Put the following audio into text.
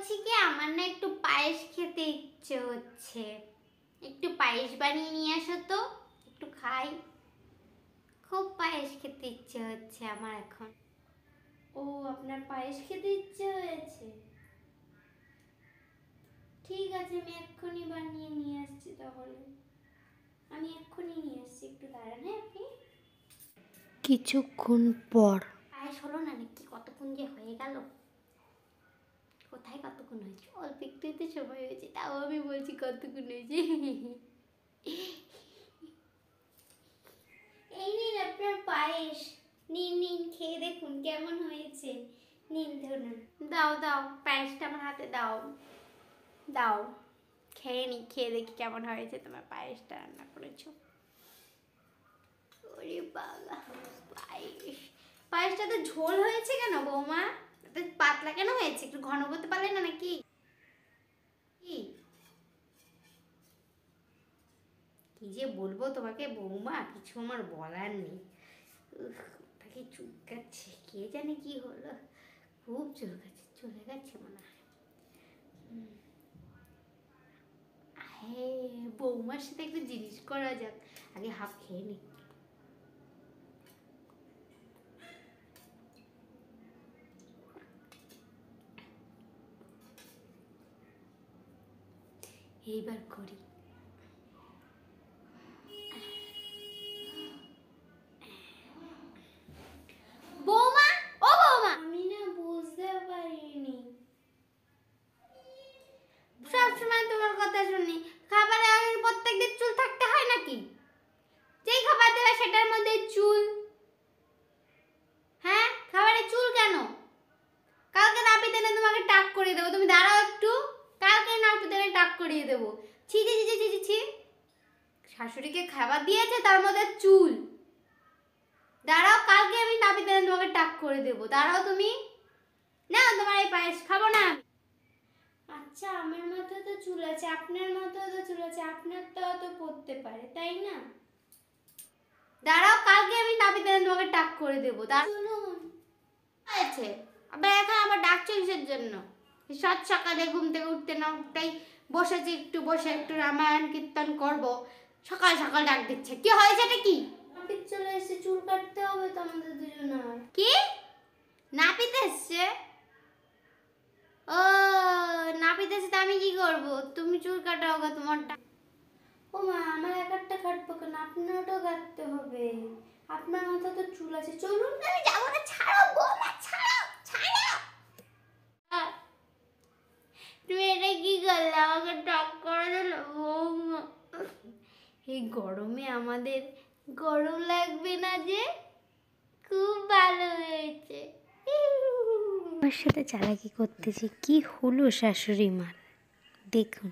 বলছি কি আমার না একটু পায়েস খেতে ইচ্ছে হচ্ছে, একটু পায়েস বানিয়ে নিয়ে আসো তো, একটু খাই। খুব পায়েস খেতে ইচ্ছে হচ্ছে আমার এখন। ও, আপনার পায়েস খেতে ইচ্ছে হয়েছে? ঠিক আছে, আমি এক্ষুনি বানিয়ে নিয়ে আসছি। তাহলে আমি এক্ষুনি নিয়ে আসছি, একটু দাঁড়ান। হ্যাঁ, আপনি কিছুক্ষণ পর। পায়েস হলো না নাকি? কতক্ষণ যে হয়ে গেল, কোথায় কতক্ষণ হয়েছে? অল্প একটু তো সময় হয়েছে, তাও আমি বলছি কতক্ষণ হয়েছে। এই নিন আপনার পায়েস, নিন নিন, খেয়ে দেখুন কেমন হয়েছে। নিন ধরুন, দাও দাও, পায়েসটা আমার হাতে দাও, দাও খেয়ে নি, খেয়ে দেখি কেমন হয়েছে তোমার পায়েসটা রান্না করেছো। ওরে বাবা, পায়েস, পায়েসটা তো ঝোল হয়েছে কেন বৌমা? এত পাতলা কেন হয়েছে? একটু ঘন করতে পারলে না নাকি? কি কি যে বলবো তোমাকে বৌমা, কিছু আমার বলার নেই। তাকে চুলকাচ্ছে, কে জানে কি হলো, খুব চুলকাচ্ছে, চলে গেছে মনে হয়। হ্যাঁ, বৌমার সাথে একটা জিনিস করা যাক, আগে হাফ খেয়ে নি। এইবার করি। বৌমা, ও বৌমা, আমি না বুঝতে পারিনি। সবসময় তোমার কথা শুনি, খাবারে আর প্রত্যেকদিন চুল থাকতে হয় নাকি? যেই খাবার দেবে সেটার মধ্যে চুল। হ্যাঁ, খাবারে চুল কেন? কালকে নাপিত এনে তোমাকে টাক করে দেবো, তুমি দাঁড়াও একটু। কালকে নাপিত এনে টাক করিয়ে দেবো। ছি ছি ছি ছি ছি ছি। শাশুড়িকে খাবার দিয়েছে তার মধ্যে চুল। দাঁড়াও, কালকে আমি নাপিত এনে তোমাকে টাক করে দেবো, দাঁড়াও তুমি। না, তোমার এই পায়েস খাবো না। আচ্ছা, আমার মাথায় তো চুল আছে, আপনার মাথায় তো চুল আছে, আপনার তো অত পড়তে পারে, তাই না? দাঁড়াও, কালকে আমি নাপিত এনে তোমাকে টাক করে দেবো, শুনুন। আছে, আবার এখন আবার ডাকছো কিসের জন্য? সাত সকালে ঘুম থেকে উঠতে না উঠতেই বসেছি, একটু বসে একটু রামায়ণ কীর্তন করব, সকাল সকাল ডাক দিচ্ছে। কি হয়েছে এটা? কি নাপিত চলে এসে, চুল কাটতে হবে তো আমাদের দুজনের। কি নাপিত এসছে? ও, নাপিত এসে তো আমি কি করব? তুমি চুল কাটাও গো তোমারটা। ও মা, আমার একটা কাটবো কেন? আপনারটাও কাটতে হবে, আপনার মাথা তো চুল আছে। চলুন, আমি যাবো না, ছাড়ো বৌমা, ছাড়ো ছাড়ো। তুমি এটা কি করলে? আমাকে টক করে দিলো বৌমা। এই গরমে আমাদের গরম লাগবে না যে? খুব ভালো হয়েছে। আমার সাথে চালাকি করতেছে, কি হলো শাশুড়ি মার, দেখুন।